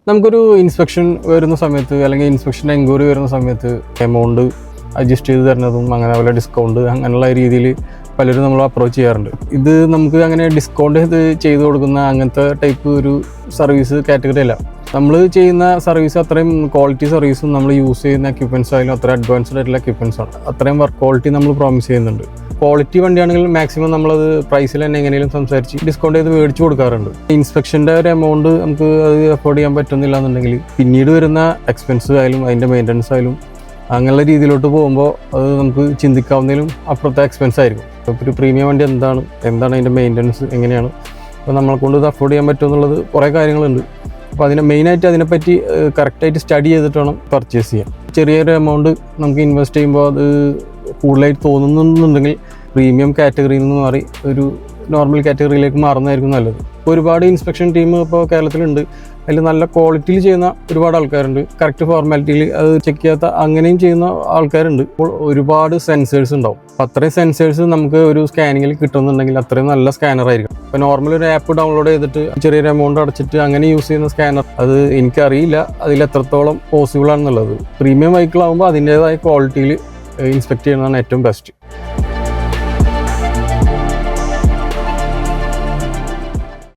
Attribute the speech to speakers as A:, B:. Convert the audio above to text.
A: നമുക്കൊരു ഇൻസ്പെക്ഷൻ വരുന്ന സമയത്ത് അല്ലെങ്കിൽ ഇൻസ്പെക്ഷൻ എൻക്വയറി വരുന്ന സമയത്ത് എമൗണ്ട് അഡ്ജസ്റ്റ് ചെയ്ത് തരുന്നതും അങ്ങനെ അതുപോലെ ഡിസ്കൗണ്ട് അങ്ങനെയുള്ള രീതിയിൽ പലരും നമ്മൾ അപ്രോച്ച് ചെയ്യാറുണ്ട്. ഇത് നമുക്ക് അങ്ങനെ ഡിസ്കൗണ്ട് ചെയ്ത് കൊടുക്കുന്ന അങ്ങനത്തെ ടൈപ്പ് ഒരു സർവീസ് കാറ്റഗറി അല്ല. നമ്മൾ ചെയ്യുന്ന സർവീസ് അത്രയും ക്വാളിറ്റി സർവീസും നമ്മൾ യൂസ് ചെയ്യുന്ന എക്യുപ്മെൻറ്റ്സ് ആയാലും അത്ര അഡ്വാൻസ്ഡ് ആയിട്ടുള്ള എക്യുപ്മെൻറ്റ്സ് ആണ്. അത്രയും വർക്ക് ക്വാളിറ്റി നമ്മൾ പ്രോമിസ് ചെയ്യുന്നുണ്ട്. ക്വാളിറ്റി വണ്ടിയാണെങ്കിൽ മാക്സിമം നമ്മളത് പ്രൈസിൽ തന്നെ എങ്ങനെയും സംസാരിച്ച് ഡിസ്കൗണ്ട് ചെയ്ത് മേടിച്ച് കൊടുക്കാറുണ്ട്. ഇൻസ്പെക്ഷൻ്റെ ഒരു എമൗണ്ട് നമുക്ക് അത് അഫോർഡ് ചെയ്യാൻ പറ്റുന്നില്ല എന്നുണ്ടെങ്കിൽ പിന്നീട് വരുന്ന എക്സ്പെൻസ് ആയാലും അതിൻ്റെ മെയിൻ്റനൻസ് ആയാലും അങ്ങനെയുള്ള രീതിയിലോട്ട് പോകുമ്പോൾ അത് നമുക്ക് ചിന്തിക്കാവുന്നതിലും അപ്പുറത്തെ എക്സ്പെൻസ് ആയിരിക്കും. ഇപ്പോൾ ഒരു പ്രീമിയം വണ്ടി എന്താണ് അതിൻ്റെ മെയിൻ്റനൻസ് എങ്ങനെയാണ്, അപ്പോൾ നമ്മളെ കൊണ്ട് ഇത് അഫോർഡ് ചെയ്യാൻ പറ്റുമെന്നുള്ളത് കുറേ കാര്യങ്ങളുണ്ട്. അപ്പോൾ മെയിനായിട്ട് അതിനെപ്പറ്റി കറക്റ്റായിട്ട് സ്റ്റഡി ചെയ്തിട്ട് വേണം പർച്ചേസ് ചെയ്യാൻ. ചെറിയൊരു എമൗണ്ട് നമുക്ക് ഇൻവെസ്റ്റ് ചെയ്യുമ്പോൾ അത് കൂടുതലായിട്ട് തോന്നുന്നുണ്ടെങ്കിൽ പ്രീമിയം കാറ്റഗറിയിൽ നിന്ന് മാറി ഒരു നോർമൽ കാറ്റഗറിയിലേക്ക് മാറുന്നതായിരിക്കും നല്ലത്. ഒരുപാട് ഇൻസ്പെക്ഷൻ ടീം ഇപ്പോൾ കേരളത്തിലുണ്ട്. അതിൽ നല്ല ക്വാളിറ്റിയിൽ ചെയ്യുന്ന ഒരുപാട് ആൾക്കാരുണ്ട്. കറക്റ്റ് ഫോർമാലിറ്റിയിൽ അത് ചെക്ക് ചെയ്യാത്ത അങ്ങനെയും ചെയ്യുന്ന ആൾക്കാരുണ്ട്. ഇപ്പോൾ ഒരുപാട് സെൻസേഴ്സ് ഉണ്ടാവും. അത്രയും സെൻസേഴ്സ് നമുക്ക് ഒരു സ്കാനിങ്ങിൽ കിട്ടുന്നുണ്ടെങ്കിൽ അത്രയും നല്ല സ്കാനർ ആയിരിക്കും. ഇപ്പോൾ നോർമൽ ഒരു ആപ്പ് ഡൗൺലോഡ് ചെയ്തിട്ട് ചെറിയൊരു എമൗണ്ട് അടച്ചിട്ട് അങ്ങനെ യൂസ് ചെയ്യുന്ന സ്കാനർ അത് എനിക്കറിയില്ല അതിൽ എത്രത്തോളം പോസിബിൾ ആണെന്നുള്ളത്. പ്രീമിയം വെഹിക്കിൾ ആകുമ്പോൾ അതിൻ്റേതായ ക്വാളിറ്റിയിൽ ഇൻസ്പെക്ട് ചെയ്യുന്നതാണ് ഏറ്റവും ബെസ്റ്റ്.